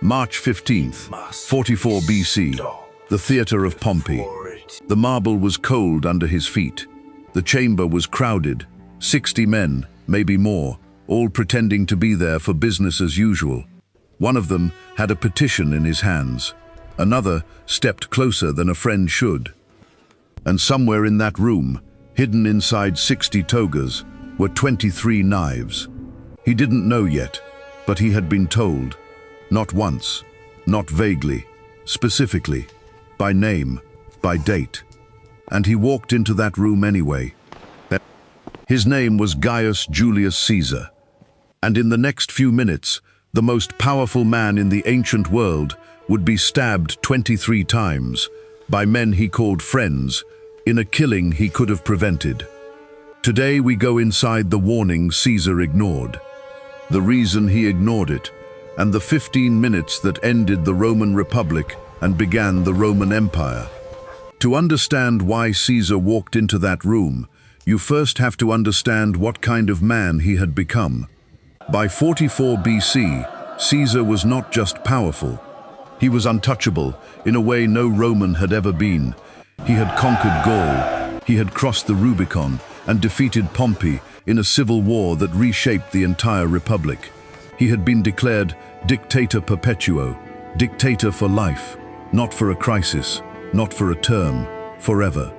March 15th, 44 BC, the theater of Pompey. The marble was cold under his feet. The chamber was crowded, 60 men, maybe more, all pretending to be there for business as usual. One of them had a petition in his hands. Another stepped closer than a friend should. And somewhere in that room, hidden inside 60 togas, were 23 knives. He didn't know yet, but he had been told. Not once, not vaguely, specifically, by name, by date. And he walked into that room anyway. His name was Gaius Julius Caesar. And in the next few minutes, the most powerful man in the ancient world would be stabbed 23 times by men he called friends in a killing he could have prevented. Today we go inside the warning Caesar ignored, the reason he ignored it, and the 15 minutes that ended the Roman Republic and began the Roman Empire. To understand why Caesar walked into that room, you first have to understand what kind of man he had become. By 44 BC, Caesar was not just powerful. He was untouchable in a way no Roman had ever been. He had conquered Gaul, he had crossed the Rubicon and defeated Pompey in a civil war that reshaped the entire republic. He had been declared dictator perpetuo, dictator for life, not for a crisis, not for a term, forever.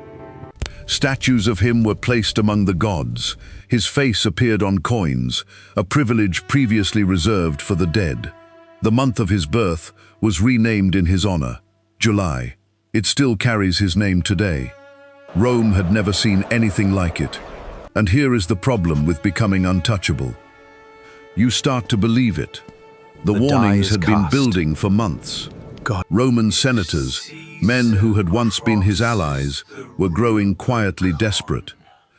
Statues of him were placed among the gods. His face appeared on coins, a privilege previously reserved for the dead. The month of his birth was renamed in his honor, July. It still carries his name today. Rome had never seen anything like it. And here is the problem with becoming untouchable. You start to believe it. The warnings had been building for months. Roman senators, men who had once been his allies, were growing quietly desperate.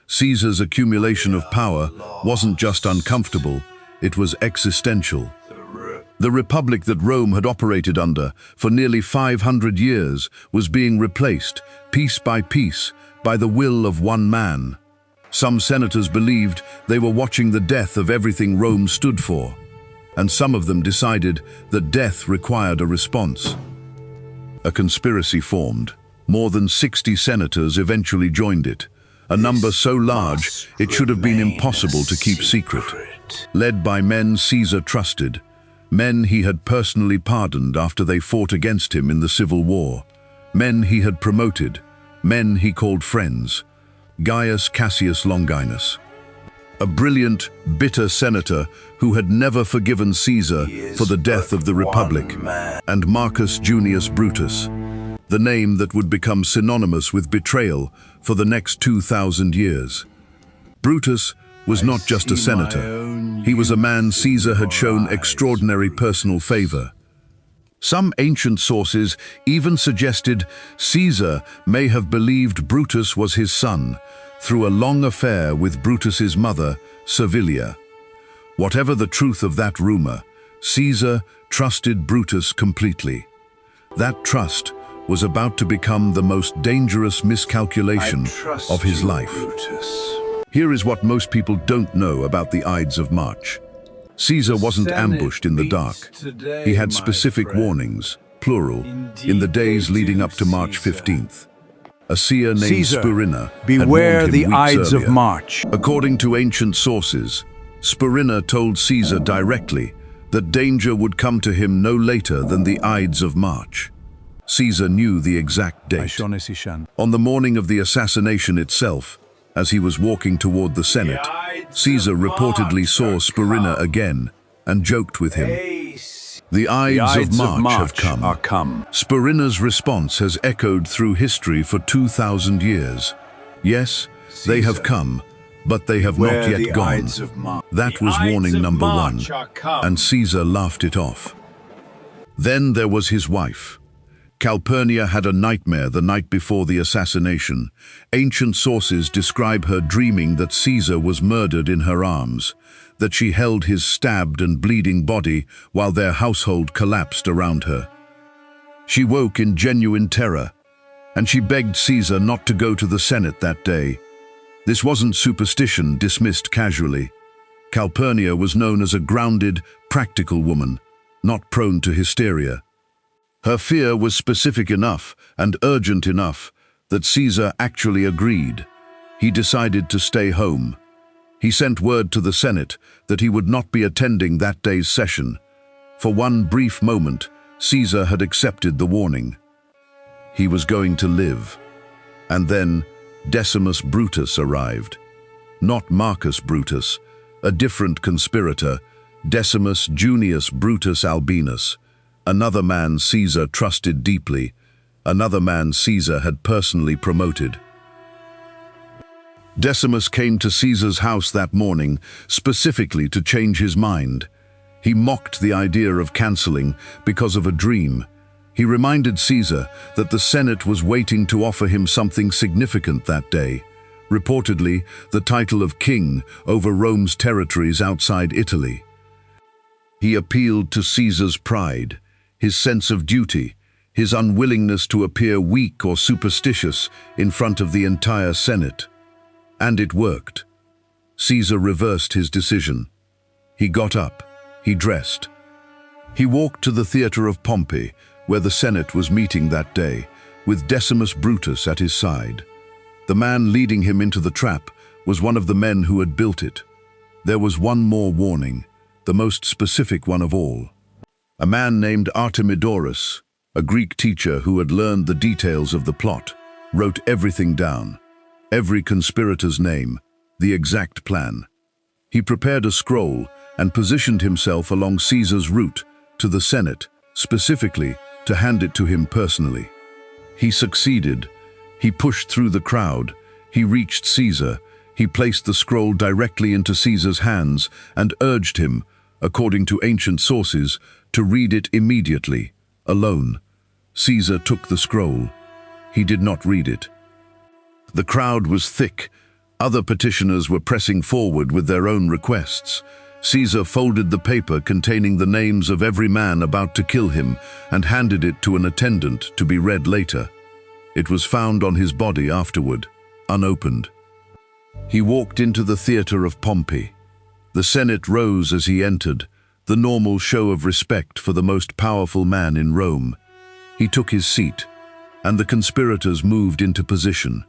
Caesar's accumulation of power wasn't just uncomfortable, it was existential. The republic that Rome had operated under for nearly 500 years was being replaced, piece by piece, by the will of one man. Some senators believed they were watching the death of everything Rome stood for, and some of them decided that death required a response. A conspiracy formed. More than 60 senators eventually joined it, a number so large it should have been impossible to keep secret. Led by men Caesar trusted, men he had personally pardoned after they fought against him in the Civil War, men he had promoted, men he called friends. Gaius Cassius Longinus, a brilliant, bitter senator who had never forgiven Caesar for the death of the Republic, and Marcus Junius Brutus, the name that would become synonymous with betrayal for the next 2,000 years. Brutus was not just a senator. He was a man Caesar had shown extraordinary personal favor. Some ancient sources even suggested Caesar may have believed Brutus was his son through a long affair with Brutus's mother, Servilia. Whatever the truth of that rumor, Caesar trusted Brutus completely. That trust was about to become the most dangerous miscalculation of his life. Brutus. Here is what most people don't know about the Ides of March. Caesar wasn't ambushed in the dark. He had specific warnings, plural, in the days leading up to March 15th. A seer named Caesar, Spurina beware had warned him the weeks Ides of earlier. March. According to ancient sources, Spurina told Caesar directly that danger would come to him no later than the Ides of March. Caesar knew the exact date. On the morning of the assassination itself, as he was walking toward the Senate, Caesar reportedly saw Spurina again and joked with him. The Ides of March have come. Spurina's response has echoed through history for 2,000 years. Yes, they have come, but they have not yet gone. That was warning number one, and Caesar laughed it off. Then there was his wife. Calpurnia had a nightmare the night before the assassination. Ancient sources describe her dreaming that Caesar was murdered in her arms, that she held his stabbed and bleeding body while their household collapsed around her. She woke in genuine terror, and she begged Caesar not to go to the Senate that day. This wasn't superstition dismissed casually. Calpurnia was known as a grounded, practical woman, not prone to hysteria. Her fear was specific enough and urgent enough that Caesar actually agreed. He decided to stay home. He sent word to the Senate that he would not be attending that day's session. For one brief moment, Caesar had accepted the warning. He was going to live. And then Decimus Brutus arrived. Not Marcus Brutus, a different conspirator, Decimus Junius Brutus Albinus, another man Caesar trusted deeply, another man Caesar had personally promoted. Decimus came to Caesar's house that morning specifically to change his mind. He mocked the idea of cancelling because of a dream. He reminded Caesar that the Senate was waiting to offer him something significant that day, reportedly the title of king over Rome's territories outside Italy. He appealed to Caesar's pride, his sense of duty, his unwillingness to appear weak or superstitious in front of the entire Senate. And it worked. Caesar reversed his decision. He got up. He dressed. He walked to the theater of Pompey, where the Senate was meeting that day, with Decimus Brutus at his side. The man leading him into the trap was one of the men who had built it. There was one more warning, the most specific one of all. A man named Artemidorus, a Greek teacher who had learned the details of the plot, wrote everything down. Every conspirator's name, the exact plan. He prepared a scroll and positioned himself along Caesar's route to the Senate, specifically to hand it to him personally. He succeeded. He pushed through the crowd. He reached Caesar. He placed the scroll directly into Caesar's hands and urged him, according to ancient sources, to read it immediately, alone. Caesar took the scroll. He did not read it. The crowd was thick. Other petitioners were pressing forward with their own requests. Caesar folded the paper containing the names of every man about to kill him and handed it to an attendant to be read later. It was found on his body afterward, unopened. He walked into the theater of Pompey. The Senate rose as he entered, the normal show of respect for the most powerful man in Rome. He took his seat, and the conspirators moved into position.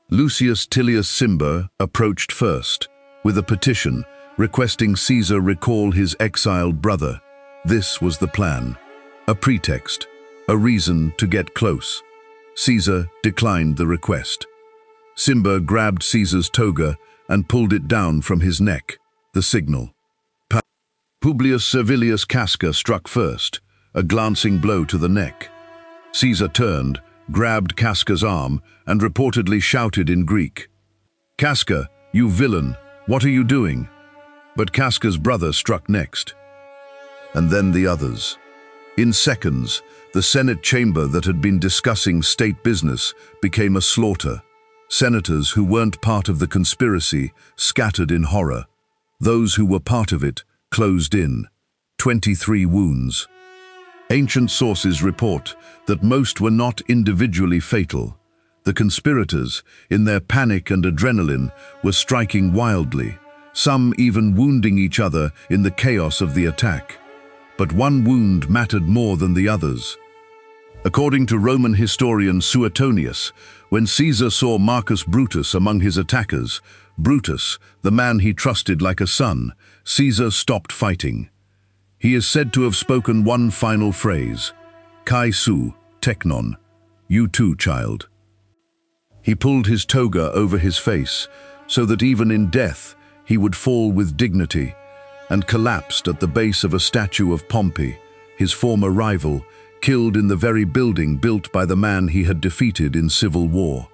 Lucius Tillius Cimber approached first, with a petition requesting Caesar recall his exiled brother. This was the plan. A pretext, a reason to get close. Caesar declined the request. Cimber grabbed Caesar's toga and pulled it down from his neck, the signal. Publius Servilius Casca struck first, a glancing blow to the neck. Caesar turned, grabbed Casca's arm, and reportedly shouted in Greek, "Casca, you villain, what are you doing?" But Casca's brother struck next. And then the others. In seconds, the Senate chamber that had been discussing state business became a slaughter. Senators who weren't part of the conspiracy scattered in horror. Those who were part of it closed in. 23 wounds. Ancient sources report that most were not individually fatal. The conspirators, in their panic and adrenaline, were striking wildly, some even wounding each other in the chaos of the attack. But one wound mattered more than the others. According to Roman historian Suetonius, when Caesar saw Marcus Brutus among his attackers, Brutus, the man he trusted like a son, Caesar stopped fighting. He is said to have spoken one final phrase, "Kai su, teknon," you too, child. He pulled his toga over his face, so that even in death he would fall with dignity, and collapsed at the base of a statue of Pompey, his former rival, killed in the very building built by the man he had defeated in civil war.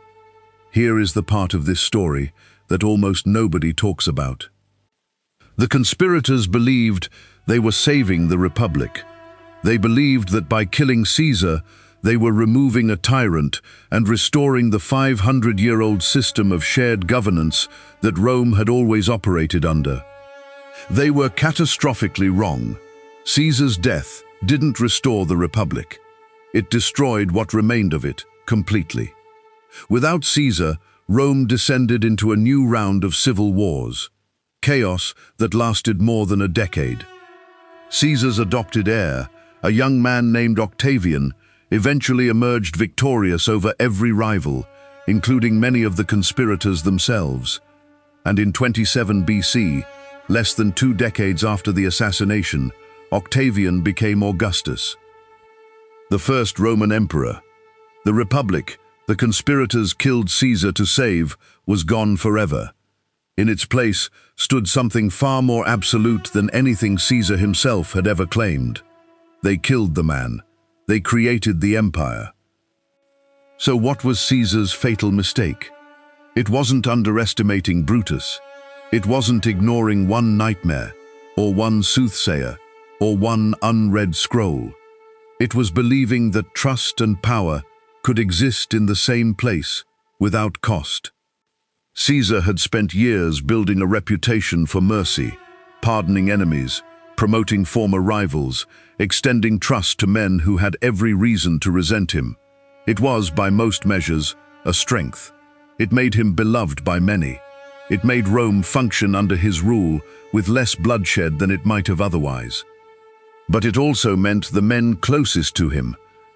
Here is the part of this story that almost nobody talks about. The conspirators believed they were saving the Republic. They believed that by killing Caesar, they were removing a tyrant and restoring the 500-year-old system of shared governance that Rome had always operated under. They were catastrophically wrong. Caesar's death didn't restore the Republic. It destroyed what remained of it completely. Without Caesar, Rome descended into a new round of civil wars, chaos that lasted more than a decade. Caesar's adopted heir, a young man named Octavian, eventually emerged victorious over every rival, including many of the conspirators themselves. And in 27 BC, less than 2 decades after the assassination, Octavian became Augustus, the first Roman emperor. The Republic the conspirators killed Caesar to save was gone forever. In its place stood something far more absolute than anything Caesar himself had ever claimed. They killed the man. They created the empire. So what was Caesar's fatal mistake? It wasn't underestimating Brutus. It wasn't ignoring one nightmare, or one soothsayer, or one unread scroll. It was believing that trust and power could exist in the same place, without cost. Caesar had spent years building a reputation for mercy, pardoning enemies, promoting former rivals, extending trust to men who had every reason to resent him. It was, by most measures, a strength. It made him beloved by many. It made Rome function under his rule with less bloodshed than it might have otherwise. But it also meant the men closest to him,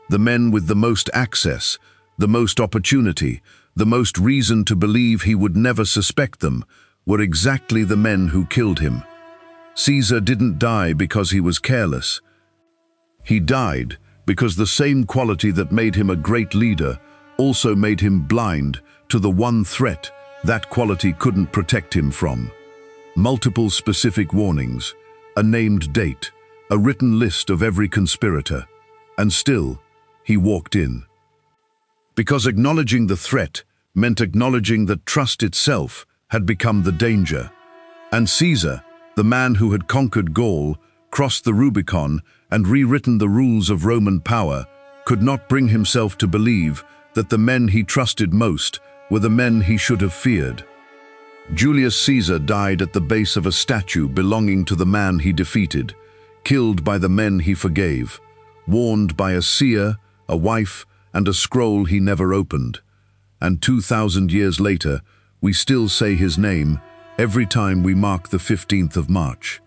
the men with the most access, the most opportunity, the most reason to believe he would never suspect them, were exactly the men who killed him. Caesar didn't die because he was careless. He died because the same quality that made him a great leader also made him blind to the one threat that quality couldn't protect him from. Multiple specific warnings, a named date, a written list of every conspirator, and still, he walked in. Because acknowledging the threat meant acknowledging that trust itself had become the danger. And Caesar, the man who had conquered Gaul, crossed the Rubicon, and rewritten the rules of Roman power, could not bring himself to believe that the men he trusted most were the men he should have feared. Julius Caesar died at the base of a statue belonging to the man he defeated, killed by the men he forgave, warned by a seer, a wife, and a scroll he never opened. And 2,000 years later, we still say his name every time we mark the 15th of March.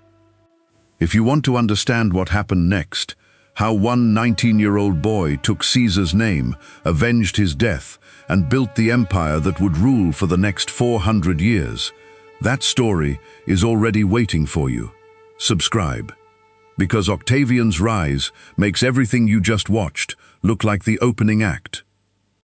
If you want to understand what happened next, how one 19-year-old boy took Caesar's name, avenged his death, and built the empire that would rule for the next 400 years, that story is already waiting for you. Subscribe. Because Octavian's rise makes everything you just watched look like the opening act.